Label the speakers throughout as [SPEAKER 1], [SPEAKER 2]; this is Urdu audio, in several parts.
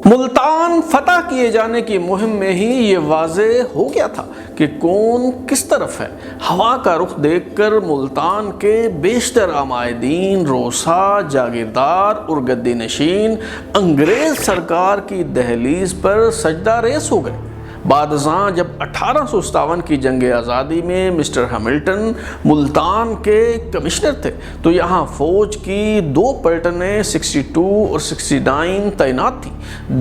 [SPEAKER 1] ملتان فتح کیے جانے کی مہم میں ہی یہ واضح ہو گیا تھا کہ کون کس طرف ہے۔ ہوا کا رخ دیکھ کر ملتان کے بیشتر عمائدین، روسا، جاگیردار اور گدی نشین انگریز سرکار کی دہلیز پر سجدہ ریز ہو گئے۔ بعد ازاں جب 1857 کی جنگ آزادی میں مسٹر ہیملٹن ملتان کے کمشنر تھے تو یہاں فوج کی 2 پلٹنیں 62 اور 69 تعینات تھیں۔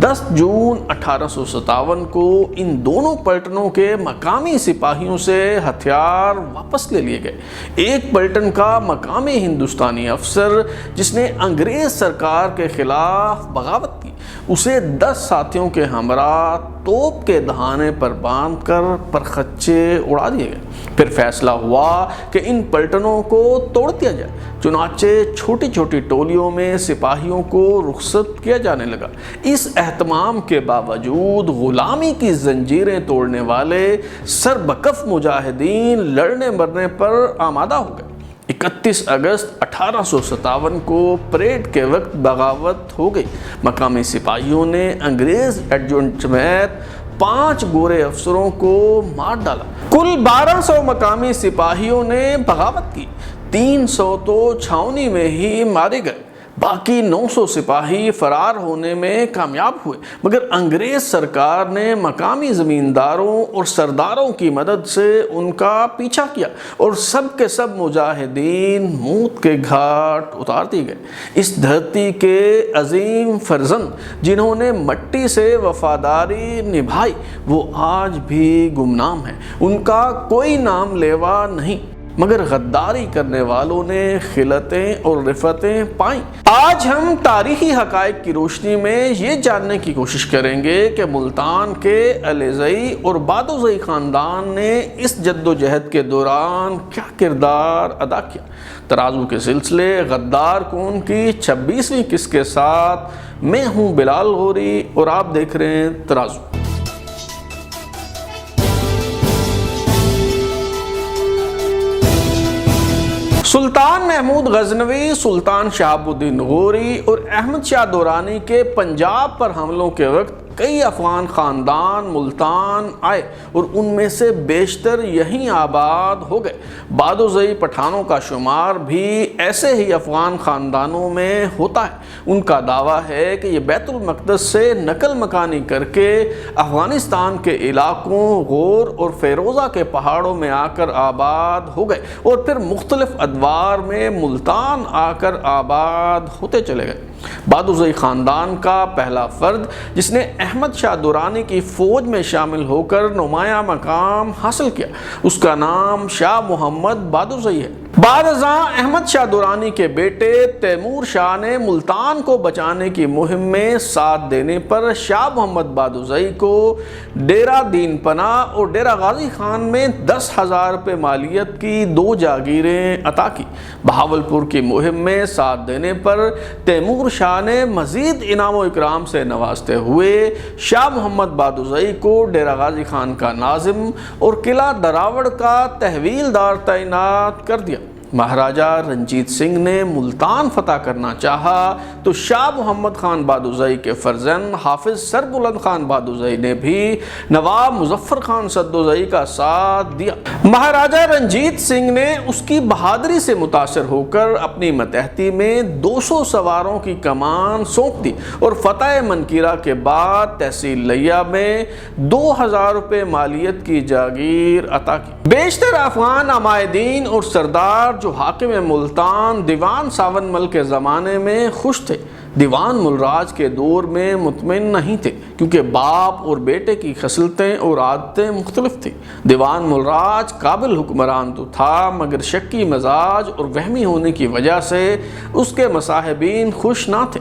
[SPEAKER 1] 10 جون 1857 کو ان دونوں پلٹنوں کے مقامی سپاہیوں سے ہتھیار واپس لے لیے گئے۔ ایک پلٹن کا مقامی ہندوستانی افسر جس نے انگریز سرکار کے خلاف بغاوت کی، اسے 10 ساتھیوں کے ہمراہ توپ کے دہانے پر باندھ کر پرخچے اڑا دیے گئے۔ پھر فیصلہ ہوا کہ ان پلٹنوں کو توڑ دیا جائے، چنانچہ چھوٹی چھوٹی ٹولیوں میں سپاہیوں کو رخصت کیا جانے لگا۔ اس اہتمام کے باوجود غلامی کی زنجیریں توڑنے والے سربکف مجاہدین لڑنے مرنے پر آمادہ ہو گئے۔ 31 اگست 1857 کو پریڈ کے وقت بغاوت ہو گئی۔ مقامی سپاہیوں نے انگریز ایڈجوٹنٹ سمیت 5 گورے افسروں کو مار ڈالا۔ کل 1200 مقامی سپاہیوں نے بغاوت کی، 300 تو چھاؤنی میں ہی مارے گئے، باقی 900 سپاہی فرار ہونے میں کامیاب ہوئے، مگر انگریز سرکار نے مقامی زمینداروں اور سرداروں کی مدد سے ان کا پیچھا کیا اور سب کے سب مجاہدین موت کے گھاٹ اتار دیے گئے۔ اس دھرتی کے عظیم فرزند جنہوں نے مٹی سے وفاداری نبھائی وہ آج بھی گمنام ہیں، ان کا کوئی نام لیوا نہیں، مگر غداری کرنے والوں نے خلتیں اور رفتیں پائیں۔ آج ہم تاریخی حقائق کی روشنی میں یہ جاننے کی کوشش کریں گے کہ ملتان کے علیزئی اور بادوزئی خاندان نے اس جد و جہد کے دوران کیا کردار ادا کیا۔ ترازو کے سلسلے غدار کون کی 26ویں قسط کے ساتھ میں ہوں بلال غوری اور آپ دیکھ رہے ہیں ترازو۔ سلطان محمود غزنوی، سلطان شہاب الدین غوری اور احمد شاہ درانی کے پنجاب پر حملوں کے وقت کئی افغان خاندان ملتان آئے اور ان میں سے بیشتر یہیں آباد ہو گئے۔ بادوزئی پٹھانوں کا شمار بھی ایسے ہی افغان خاندانوں میں ہوتا ہے۔ ان کا دعویٰ ہے کہ یہ بیت المقدس سے نقل مکانی کر کے افغانستان کے علاقوں غور اور فیروزہ کے پہاڑوں میں آ کر آباد ہو گئے اور پھر مختلف ادوار میں ملتان آ کر آباد ہوتے چلے گئے۔ بادوزئی خاندان کا پہلا فرد جس نے احمد شاہ درانی کی فوج میں شامل ہو کر نمایاں مقام حاصل کیا، اس کا نام شاہ محمد بادوزئی ہے۔ بعد ازاں احمد شاہ درانی کے بیٹے تیمور شاہ نے ملتان کو بچانے کی مہم میں ساتھ دینے پر شاہ محمد بادوزئی کو ڈیرہ دین پناہ اور ڈیرہ غازی خان میں 10,000 روپے مالیت کی 2 جاگیریں عطا کی۔ بہاولپور کی مہم میں ساتھ دینے پر تیمور شاہ نے مزید انعام و اکرام سے نوازتے ہوئے شاہ محمد بادوزئی کو ڈیرہ غازی خان کا ناظم اور قلعہ دراوڑ کا تحویلدار تعینات کر دیا۔ مہاراجہ رنجیت سنگھ نے ملتان فتح کرنا چاہا تو شاہ محمد خان بادوزئی کے فرزند حافظ سربلند خان بادوزئی نے بھی نواب مظفر خان سدوزئی کا ساتھ دیا۔ مہاراجہ رنجیت سنگھ نے اس کی بہادری سے متاثر ہو کر اپنی متحدی میں 200 سواروں کی کمان سونپ دی اور فتح منکیرہ کے بعد تحصیل لیا میں 2,000 روپے مالیت کی جاگیر عطا کی۔ بیشتر افغان عمائدین اور سردار جو حاکم ملتان دیوان ساون مل کے زمانے میں خوش تھے، دیوان ملراج کے دور میں مطمئن نہیں تھے، کیونکہ باپ اور بیٹے کی خصلتیں اور عادتیں مختلف تھیں۔ دیوان ملراج قابل حکمران تو تھا، مگر شکی مزاج اور وہمی ہونے کی وجہ سے اس کے مصاحبین خوش نہ تھے۔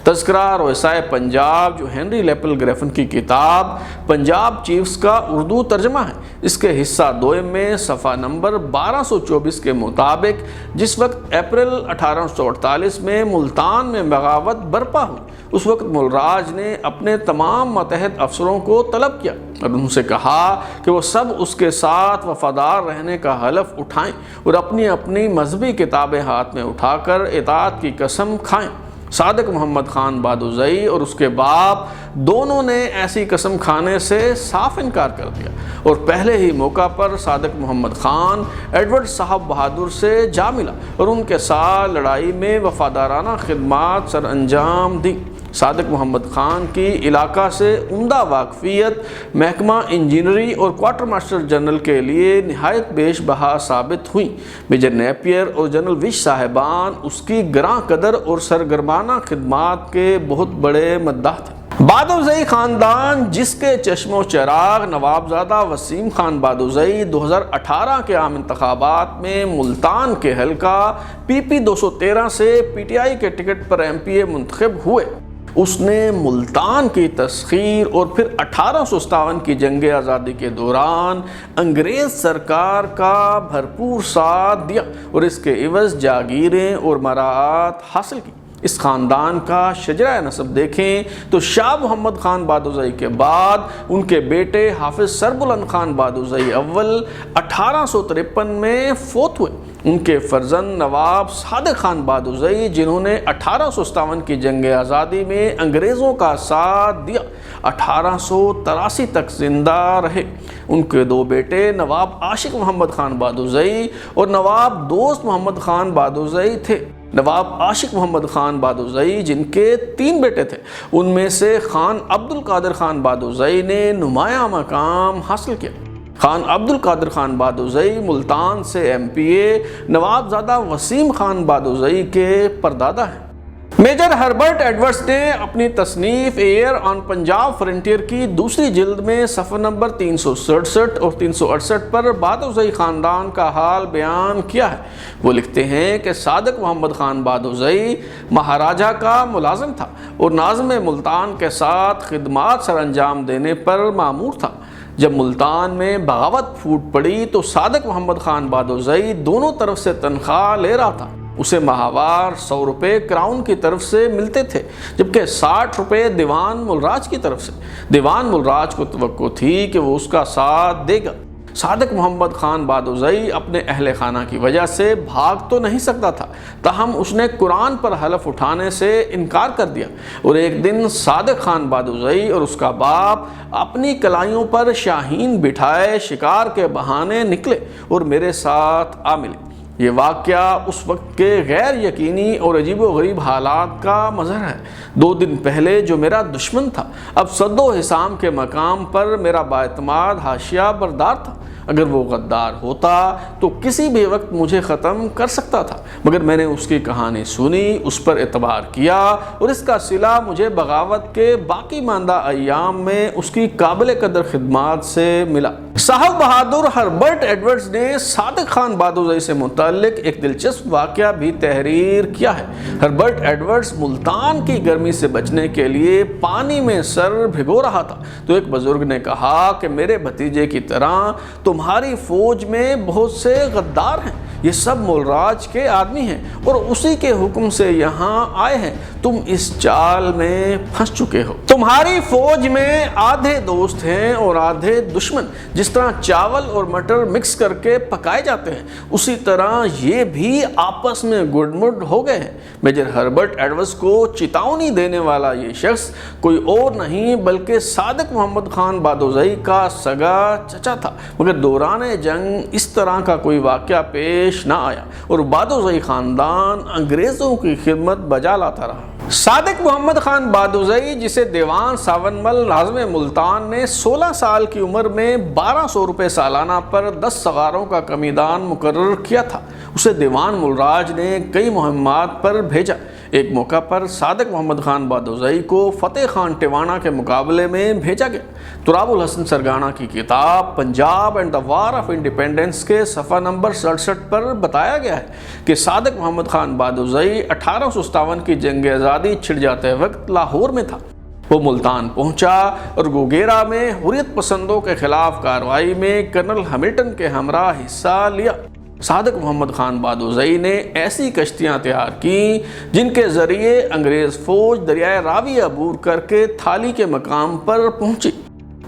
[SPEAKER 1] تذکرہ رؤسائے پنجاب جو ہنری لیپل گریفن کی کتاب پنجاب چیفز کا اردو ترجمہ ہے، اس کے حصہ دوئم میں صفحہ نمبر 1224 کے مطابق جس وقت اپریل 1848 میں ملتان میں بغاوت برپا ہوئی، اس وقت ملراج نے اپنے تمام متحد افسروں کو طلب کیا اور ان سے کہا کہ وہ سب اس کے ساتھ وفادار رہنے کا حلف اٹھائیں اور اپنی اپنی مذہبی کتابیں ہاتھ میں اٹھا کر اطاعت کی قسم کھائیں۔ صادق محمد خان بہادرزئی اور اس کے باپ دونوں نے ایسی قسم کھانے سے صاف انکار کر دیا اور پہلے ہی موقع پر صادق محمد خان ایڈورڈ صاحب بہادر سے جا ملا اور ان کے ساتھ لڑائی میں وفادارانہ خدمات سر انجام دی۔ صادق محمد خان کی علاقہ سے عمدہ واقفیت محکمہ انجینئری اور کوارٹر ماسٹر جنرل کے لیے نہایت بیش بہا ثابت ہوئی۔ میجر نیپیر اور جنرل وش صاحبان اس کی گراں قدر اور سرگرمانہ خدمات کے بہت بڑے مداح تھے۔ بہادرزئی خاندان، جس کے چشم و چراغ نوابزادہ وسیم خان بہادرزئی 2018 کے عام انتخابات میں ملتان کے حلقہ PP 213 سے PTI کے ٹکٹ پر MPA منتخب ہوئے، اس نے ملتان کی تسخیر اور پھر 1857 کی جنگ آزادی کے دوران انگریز سرکار کا بھرپور ساتھ دیا اور اس کے عوض جاگیریں اور مراعات حاصل کی۔ اس خاندان کا شجرہ نسب دیکھیں تو شاہ محمد خان بہادرزئی کے بعد ان کے بیٹے حافظ سربلند خان بہادرزئی اول 1853 میں فوت ہوئے۔ ان کے فرزند نواب صادق خان بہادرزئی، جنہوں نے 1857 کی جنگ آزادی میں انگریزوں کا ساتھ دیا، 1883 تک زندہ رہے۔ ان کے دو بیٹے نواب عاشق محمد خان بہادرزئی اور نواب دوست محمد خان بہادرزئی تھے۔ نواب عاشق محمد خان بہادرزئی، جن کے 3 بیٹے تھے، ان میں سے خان عبد القادر خان بہادرزئی نے نمایاں مقام حاصل کیا۔ خان عبد القادر خان بہادرزئی ملتان سے MPA نوابزادہ وسیم خان بہادرزئی کے پردادا ہیں۔ میجر ہربرٹ ایڈورڈز نے اپنی تصنیف ایئر آن پنجاب فرنٹیئر کی دوسری جلد میں صفحہ نمبر 367 اور 368 پر بہادرزئی خاندان کا حال بیان کیا ہے۔ وہ لکھتے ہیں کہ صادق محمد خان بہادرزئی مہاراجہ کا ملازم تھا اور ناظم ملتان کے ساتھ خدمات سر انجام دینے پر مامور تھا۔ جب ملتان میں بغاوت پھوٹ پڑی تو صادق محمد خان بہادرزئی دونوں طرف سے تنخواہ لے رہا تھا۔ اسے ماہوار 100 روپے کراؤن کی طرف سے ملتے تھے، جبکہ 60 روپے دیوان ملراج کی طرف سے۔ دیوان ملراج کو توقع تھی کہ وہ اس کا ساتھ دے گا۔ صادق محمد خان بہادرزئی اپنے اہل خانہ کی وجہ سے بھاگ تو نہیں سکتا تھا، تاہم اس نے قرآن پر حلف اٹھانے سے انکار کر دیا اور ایک دن صادق خان بہادرزئی اور اس کا باپ اپنی کلائیوں پر شاہین بٹھائے شکار کے بہانے نکلے اور میرے ساتھ آ ملے۔ یہ واقعہ اس وقت کے غیر یقینی اور عجیب و غریب حالات کا مظہر ہے۔ 2 دن پہلے جو میرا دشمن تھا، اب صد و حسام کے مقام پر میرا بااعتماد حاشیہ بردار تھا۔ اگر وہ غدار ہوتا تو کسی بھی وقت مجھے ختم کر سکتا تھا، مگر میں نے اس کی کہانی سنی، اس پر اعتبار کیا اور اس کا صلہ مجھے بغاوت کے باقی ماندہ ایام میں اس کی قابل قدر خدمات سے ملا۔ صاحب بہادر ہربرٹ ایڈورڈز نے صادق خان بہادرزئی سے متعلق ایک دلچسپ واقعہ بھی تحریر کیا ہے۔ ہربرٹ ایڈورڈز ملتان کی گرمی سے بچنے کے لیے پانی میں سر بھگو رہا تھا تو ایک بزرگ نے کہا کہ میرے بھتیجے کی طرح تمہاری فوج میں بہت سے غدار ہیں، یہ سب ملراج کے آدمی ہیں اور اسی کے حکم سے یہاں آئے ہیں، تم اس چال میں پھنس چکے ہو۔ تمہاری فوج میں آدھے دوست ہیں اور آدھے دشمن۔ جس طرح چاول اور مٹر مکس کر کے پکائے جاتے ہیں، اسی طرح یہ بھی آپس میں گڈ مڈ ہو گئے ہیں۔ میجر ہربرٹ ایڈورڈز کو چتاونی دینے والا یہ شخص کوئی اور نہیں بلکہ صادق محمد خان بہادرزئی کا سگا چچا تھا، مگر دوران جنگ اس طرح کا کوئی واقعہ پیش نہ آیا اور بہادرزئی خاندان انگریزوں کی خدمت بجا لاتا رہا۔ صادق محمد خان بہادرزئی، جسے دیوان ساون مل ناظم ملتان نے 16 سال کی عمر میں 1200 روپے سالانہ پر 10 سواروں کا کمیدان مقرر کیا تھا، اسے دیوان ملراج نے کئی مہمات پر بھیجا۔ ایک موقع پر صادق محمد خان بہادرزئی کو فتح خان ٹیوانا کے مقابلے میں بھیجا گیا۔ تراب الحسن سرگانا کی کتاب Punjab and the war of independence کے صفحہ نمبر 67 پر بتایا گیا ہے کہ صادق محمد خان بہادرزئی 1857 کی جنگ آزادی چھڑ جاتے وقت لاہور میں تھا۔ وہ ملتان پہنچا اور گوگیرا میں حریت پسندوں کے خلاف کارروائی میں کرنل ہیملٹن کے ہمراہ حصہ لیا۔ صادق محمد خان بہادرزئی نے ایسی کشتیاں تیار کی جن کے ذریعے انگریز فوج دریائے راوی عبور کر کے تھالی کے مقام پر پہنچی۔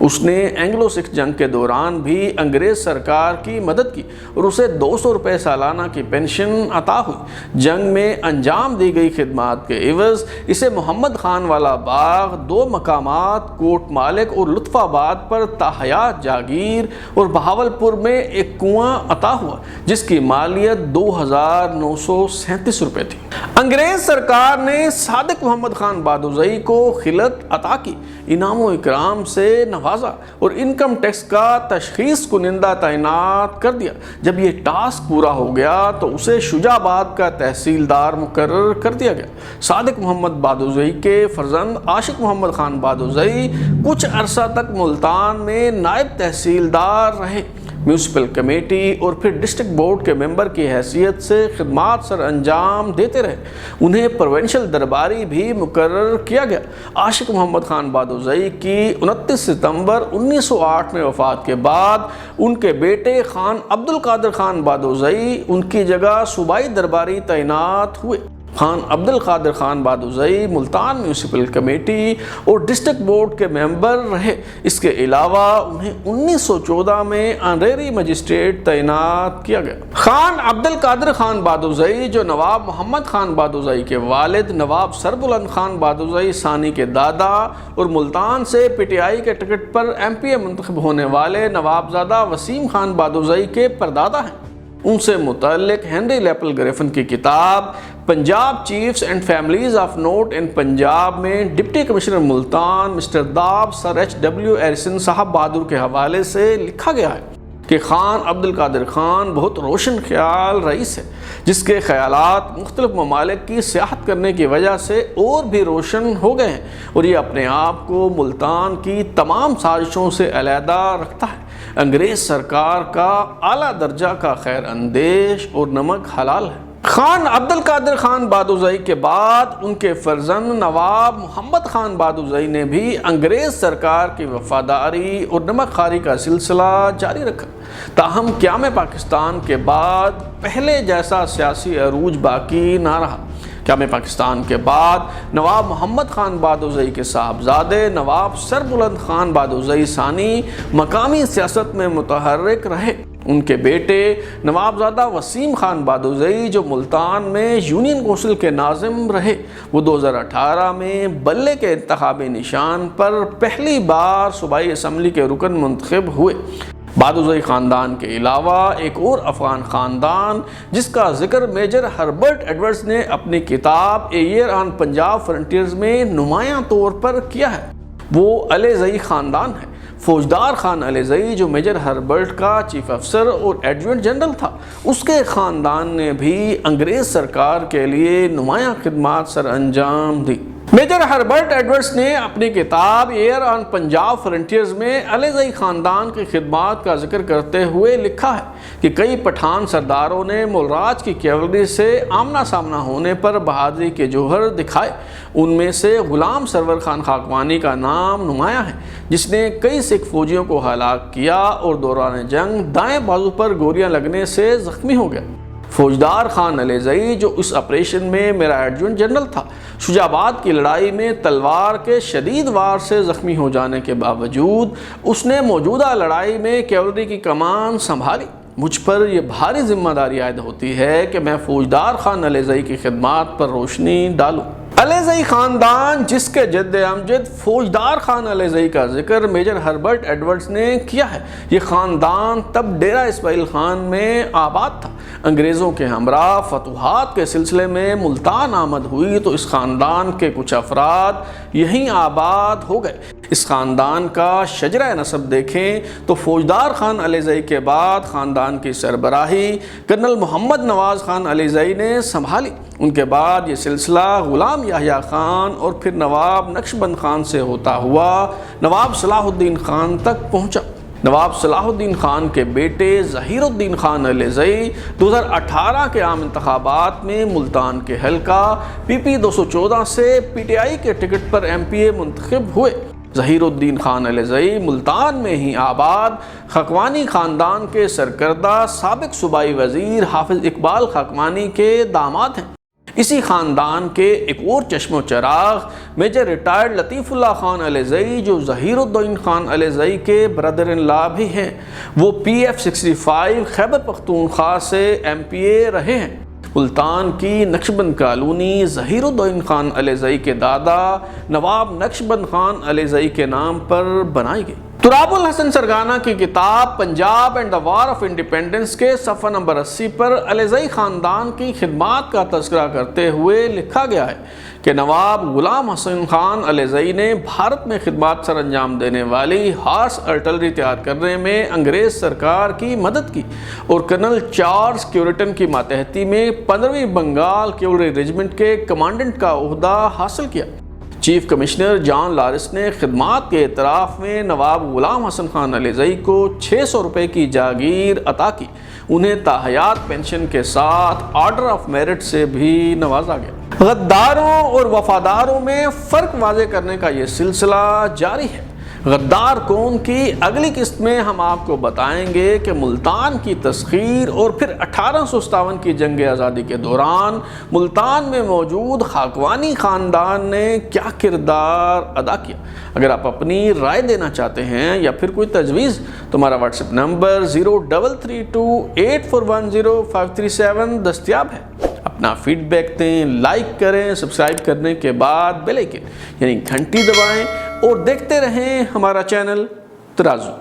[SPEAKER 1] اس نے اینگلو سکھ جنگ کے دوران بھی انگریز سرکار کی مدد کی اور اسے 200 روپے سالانہ کی پینشن عطا ہوئی۔ جنگ میں انجام دی گئی خدمات کے عوض اسے محمد خان والا باغ، 2 مقامات کوٹ مالک اور لطف آباد پر تاحیات جاگیر اور بہاولپور میں ایک کنواں عطا ہوا جس کی مالیت 2937 روپے تھی۔ انگریز سرکار نے صادق محمد خان بادوزئی کو خلعت عطا کی، انعام و اکرام سے نوازا اور انکم ٹیکس کا تشخیص کنندہ تعینات کر دیا۔ جب یہ ٹاسک پورا ہو گیا تو اسے شجاع آباد کا تحصیلدار مقرر کر دیا گیا۔ صادق محمد بادوزئی کے فرزند عاشق محمد خان بادوزئی کچھ عرصہ تک ملتان میں نائب تحصیلدار رہے، میونسپل کمیٹی اور پھر ڈسٹرکٹ بورڈ کے ممبر کی حیثیت سے خدمات سر انجام دیتے رہے۔ انہیں پروونشل درباری بھی مقرر کیا گیا۔ عاشق محمد خان بادوزئی کی 29 ستمبر 1908 میں وفات کے بعد ان کے بیٹے خان عبدالقادر خان بادوزئی ان کی جگہ صوبائی درباری تعینات ہوئے۔ خان عبدالقادر خان بادوزئی ملتان میونسپل کمیٹی اور ڈسٹرکٹ بورڈ کے ممبر رہے۔ اس کے علاوہ انہیں 1914 میں آنریری مجسٹریٹ تعینات کیا گیا۔ خان عبدالقادر خان بادوزئی جو نواب محمد خان بادوزئی کے والد نواب سربلند خان بادوزئی ثانی کے دادا اور ملتان سے پی ٹی آئی کے ٹکٹ پر ایم منتخب ہونے والے نوابزادہ وسیم خان بادوزئی کے پردادا ہیں۔ ان سے متعلق ہنری لیپل گریفن کی کتاب Punjab chiefs and families of note in Punjab میں ڈپٹی کمشنر ملتان مسٹر داب سر ایچ ڈبلیو ایرسن صاحب بہادر کے حوالے سے لکھا گیا ہے کہ خان عبدالقادر خان بہت روشن خیال رئیس ہے، جس کے خیالات مختلف ممالک کی سیاحت کرنے کی وجہ سے اور بھی روشن ہو گئے ہیں اور یہ اپنے آپ کو ملتان کی تمام سازشوں سے علیحدہ رکھتا ہے۔ انگریز سرکار کا اعلیٰ درجہ کا خیر اندیش اور نمک حلال ہے۔ خان عبدالقادر خان بادوزئی کے بعد ان کے فرزند نواب محمد خان بادوزئی نے بھی انگریز سرکار کی وفاداری اور نمک خواری کا سلسلہ جاری رکھا۔ تاہم قیام پاکستان کے بعد پہلے جیسا سیاسی عروج باقی نہ رہا۔ قیام پاکستان کے بعد نواب محمد خان بادوزئی کے صاحبزادے نواب سربلند خان بادوزئی ثانی مقامی سیاست میں متحرک رہے۔ ان کے بیٹے نوابزادہ وسیم خان بادوزئی جو ملتان میں یونین کونسل کے ناظم رہے، وہ 2018 میں بلے کے انتخابی نشان پر پہلی بار صوبائی اسمبلی کے رکن منتخب ہوئے۔ بادوزئی خاندان کے علاوہ ایک اور افغان خاندان جس کا ذکر میجر ہربرٹ ایڈورڈز نے اپنی کتاب a year on Punjab frontiers میں نمایاں طور پر کیا ہے، وہ علیزئی خاندان ہے۔ فوجدار خان علیزئی جو میجر ہربرٹ کا چیف افسر اور ایڈجوینٹ جنرل تھا، اس کے خاندان نے بھی انگریز سرکار کے لیے نمایاں خدمات سر انجام دی۔ میجر ہربرٹ ایڈورڈز نے اپنی کتاب ایئر آن پنجاب فرنٹیئرز میں علیزئی خاندان کی خدمات کا ذکر کرتے ہوئے لکھا ہے کہ کئی پٹھان سرداروں نے ملراج کی کیولری سے آمنا سامنا ہونے پر بہادری کے جوہر دکھائے۔ ان میں سے غلام سرور خان خاکوانی کا نام نمایاں ہے، جس نے کئی سکھ فوجیوں کو ہلاک کیا اور دوران جنگ دائیں بازو پر گولیاں لگنے سے زخمی ہو گیا۔ فوجدار خان علیزئی جو اس آپریشن میں میرا ایڈجوینٹ جنرل تھا، شجاع آباد کی لڑائی میں تلوار کے شدید وار سے زخمی ہو جانے کے باوجود اس نے موجودہ لڑائی میں کیولری کی کمان سنبھالی۔ مجھ پر یہ بھاری ذمہ داری عائد ہوتی ہے کہ میں فوجدار خان علیزئی کی خدمات پر روشنی ڈالوں۔ علیزئی خاندان جس کے جد امجد فوجدار خان علیزئی کا ذکر میجر ہربرٹ ایڈورڈز نے کیا ہے، یہ خاندان تب ڈیرہ اسماعیل خان میں آباد تھا۔ انگریزوں کے ہمراہ فتوحات کے سلسلے میں ملتان آمد ہوئی تو اس خاندان کے کچھ افراد یہیں آباد ہو گئے۔ اس خاندان کا شجرہ نسب دیکھیں تو فوجدار خان علیزئی کے بعد خاندان کی سربراہی کرنل محمد نواز خان علیزئی نے سنبھالی۔ ان کے بعد یہ سلسلہ غلام یحییٰ خان اور پھر نواب نقشبند خان سے ہوتا ہوا نواب صلاح الدین خان تک پہنچا۔ نواب صلاح الدین خان کے بیٹے ظہیر الدین خان علیزئی 2018 کے عام انتخابات میں ملتان کے حلقہ PP 214 سے PTI کے ٹکٹ پر MP منتخب ہوئے۔ ظہیر الدین خان علیزئی ملتان میں ہی آباد خاکوانی خاندان کے سرکردہ سابق صوبائی وزیر حافظ اقبال خاکوانی کے داماد ہیں۔ اسی خاندان کے ایک اور چشم و چراغ میجر ریٹائرڈ لطیف اللہ خان علیزئی جو ظہیر الدین خان علیزئی کے برادر ان لا بھی ہیں، وہ PF65 خیبر پختونخوا سے MP رہے ہیں۔ ملتان کی نقشبند کالونی ظہیر الدین خان علیزئی کے دادا نواب نقشبند خان علیزئی کے نام پر بنائی گئی۔ تراب الحسن سرگانہ کی کتاب Punjab and the war of independence کے صفحہ نمبر 80 پر علیزئی خاندان کی خدمات کا تذکرہ کرتے ہوئے لکھا گیا ہے کہ نواب غلام حسن خان علیزئی نے بھارت میں خدمات سر انجام دینے والی ہارس آرٹلری تیار کرنے میں انگریز سرکار کی مدد کی اور کرنل چارلز کیورٹن کی ماتحتی میں 15ویں بنگال کیولری ریجمنٹ کے کمانڈنٹ کا عہدہ حاصل کیا۔ چیف کمشنر جان لارس نے خدمات کے اعتراف میں نواب غلام حسن خان علیزئی کو 600 روپے کی جاگیر عطا کی۔ انہیں تاحیات پینشن کے ساتھ آرڈر آف میرٹ سے بھی نوازا گیا۔ غداروں اور وفاداروں میں فرق واضح کرنے کا یہ سلسلہ جاری ہے۔ غدار کون کی اگلی قسط میں ہم آپ کو بتائیں گے کہ ملتان کی تسخیر اور پھر 1857 کی جنگ آزادی کے دوران ملتان میں موجود خاقوانی خاندان نے کیا کردار ادا کیا۔ اگر آپ اپنی رائے دینا چاہتے ہیں یا پھر کوئی تجویز تو ہمارا واٹس ایپ نمبر 0332841057 دستیاب ہے۔ اپنا فیڈ بیک دیں، لائک کریں، سبسکرائب کرنے کے بعد بیل آئکن یعنی گھنٹی دبائیں اور دیکھتے رہیں ہمارا چینل ترازو۔